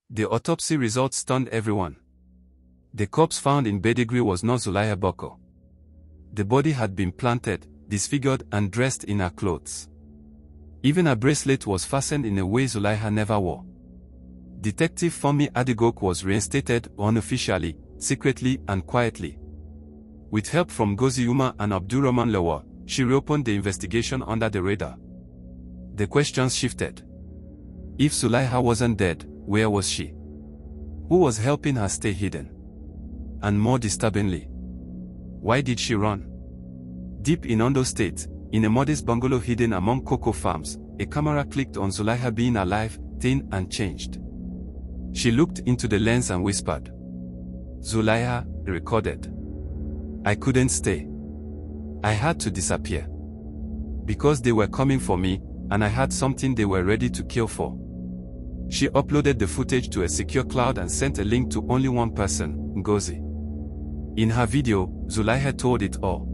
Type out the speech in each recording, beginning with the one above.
The autopsy results stunned everyone. The corpse found in Bedegri was not Zulaiha Bako. The body had been planted, disfigured and dressed in her clothes. Even a bracelet was fastened in a way Zulaiha never wore. Detective Funmi Adegoke was reinstated unofficially, secretly and quietly. With help from Ngozi Umar and Abdulrahman Lawal, she reopened the investigation under the radar. The questions shifted. If Zulaiha wasn't dead, where was she? Who was helping her stay hidden? And more disturbingly, why did she run? Deep in Ondo State, in a modest bungalow hidden among cocoa farms, a camera clicked on Zulaiha being alive, thin and changed. She looked into the lens and whispered. "Zulaiha," recorded. "I couldn't stay. I had to disappear. Because they were coming for me, and I had something they were ready to kill for." She uploaded the footage to a secure cloud and sent a link to only one person, Ngozi. In her video, Zulaiha told it all.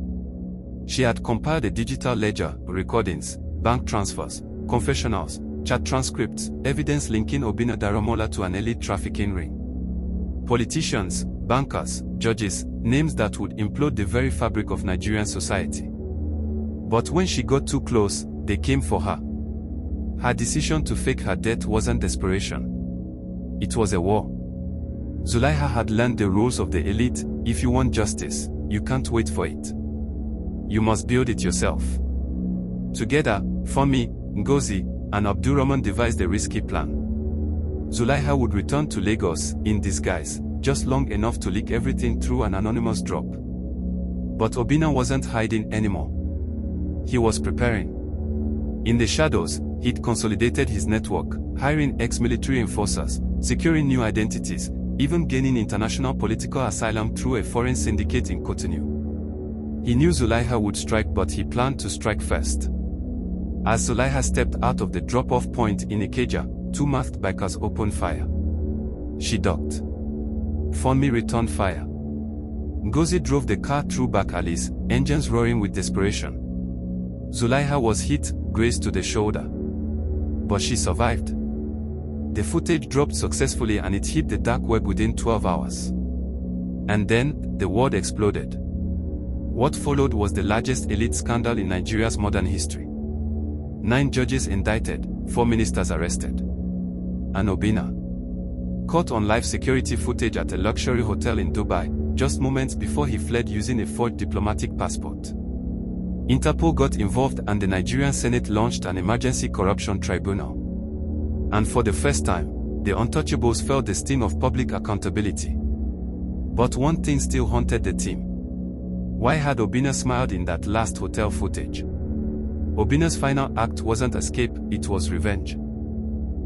She had compiled a digital ledger, recordings, bank transfers, confessionals, chat transcripts, evidence linking Obinna Daramola to an elite trafficking ring. Politicians, bankers, judges, names that would implode the very fabric of Nigerian society. But when she got too close, they came for her. Her decision to fake her death wasn't desperation. It was a war. Zulaiha had learned the rules of the elite: if you want justice, you can't wait for it. You must build it yourself. Together, Funmi, Ngozi, and Abdulrahman devised a risky plan. Zulaiha would return to Lagos, in disguise, just long enough to leak everything through an anonymous drop. But Obinna wasn't hiding anymore. He was preparing. In the shadows, he'd consolidated his network, hiring ex-military enforcers, securing new identities, even gaining international political asylum through a foreign syndicate in Cotonou. He knew Zulaiha would strike, but he planned to strike first. As Zulaiha stepped out of the drop-off point in Ikeja, two masked bikers opened fire. She ducked. Funmi returned fire. Ngozi drove the car through back alleys, engines roaring with desperation. Zulaiha was hit, grazed to the shoulder. But she survived. The footage dropped successfully and it hit the dark web within 12 hours. And then, the world exploded. What followed was the largest elite scandal in Nigeria's modern history. 9 judges indicted, 4 ministers arrested. And Obinna, caught on live security footage at a luxury hotel in Dubai, just moments before he fled using a forged diplomatic passport. Interpol got involved and the Nigerian Senate launched an emergency corruption tribunal. And for the first time, the untouchables felt the sting of public accountability. But one thing still haunted the team. Why had Obinna smiled in that last hotel footage? Obinna's final act wasn't escape, it was revenge.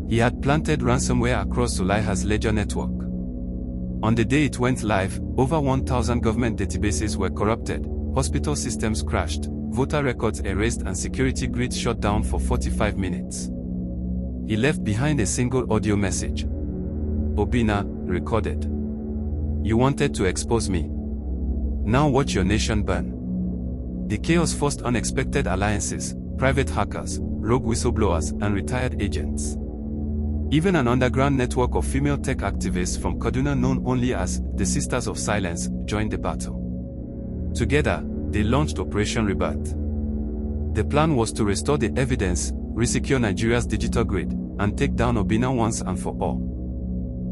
He had planted ransomware across Zulaiha's ledger network. On the day it went live, over 1,000 government databases were corrupted, hospital systems crashed, voter records erased and security grids shut down for 45 minutes. He left behind a single audio message. Obinna, recorded. "You wanted to expose me. Now watch your nation burn." The chaos forced unexpected alliances, private hackers, rogue whistleblowers, and retired agents. Even an underground network of female tech activists from Kaduna known only as the Sisters of Silence joined the battle. Together, they launched Operation Rebirth. The plan was to restore the evidence, resecure Nigeria's digital grid, and take down Obinna once and for all.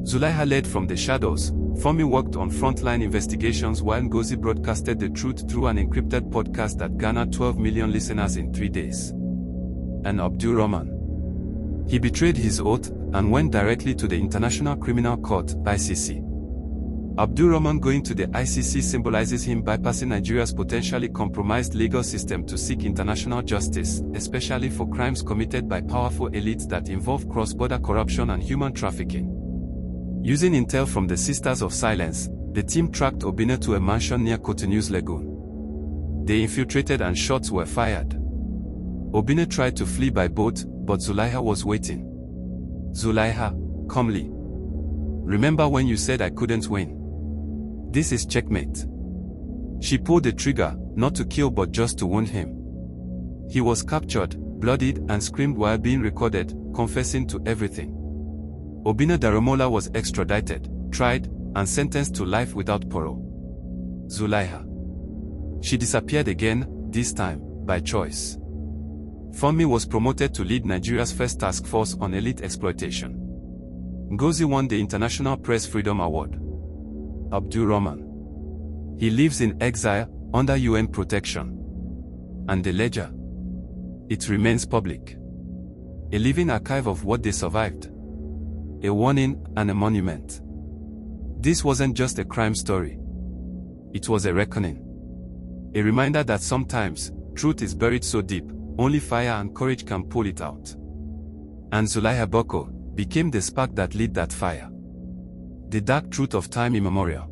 Zulaiha led from the shadows, Funmi worked on frontline investigations while Ngozi broadcasted the truth through an encrypted podcast that garnered 12 million listeners in 3 days. And Abdulrahman. He betrayed his oath and went directly to the International Criminal Court, ICC. Abdulrahman going to the ICC symbolizes him bypassing Nigeria's potentially compromised legal system to seek international justice, especially for crimes committed by powerful elites that involve cross-border corruption and human trafficking. Using intel from the Sisters of Silence, the team tracked Obinna to a mansion near Cotonou's lagoon. They infiltrated and shots were fired. Obinna tried to flee by boat, but Zulaiha was waiting. "Zulaiha, calmly. Remember when you said I couldn't win? This is checkmate." She pulled the trigger, not to kill but just to wound him. He was captured, bloodied and screamed while being recorded, confessing to everything. Obinna Daramola was extradited, tried, and sentenced to life without parole. Zulaiha. She disappeared again, this time, by choice. Funmi was promoted to lead Nigeria's first task force on elite exploitation. Ngozi won the International Press Freedom Award. Abdul Rahman. He lives in exile, under UN protection. And the ledger? It remains public. A living archive of what they survived. A warning and a monument. This wasn't just a crime story. It was a reckoning. A reminder that sometimes, truth is buried so deep, only fire and courage can pull it out. And Zulaiha Bako became the spark that lit that fire. The dark truth of time immemorial.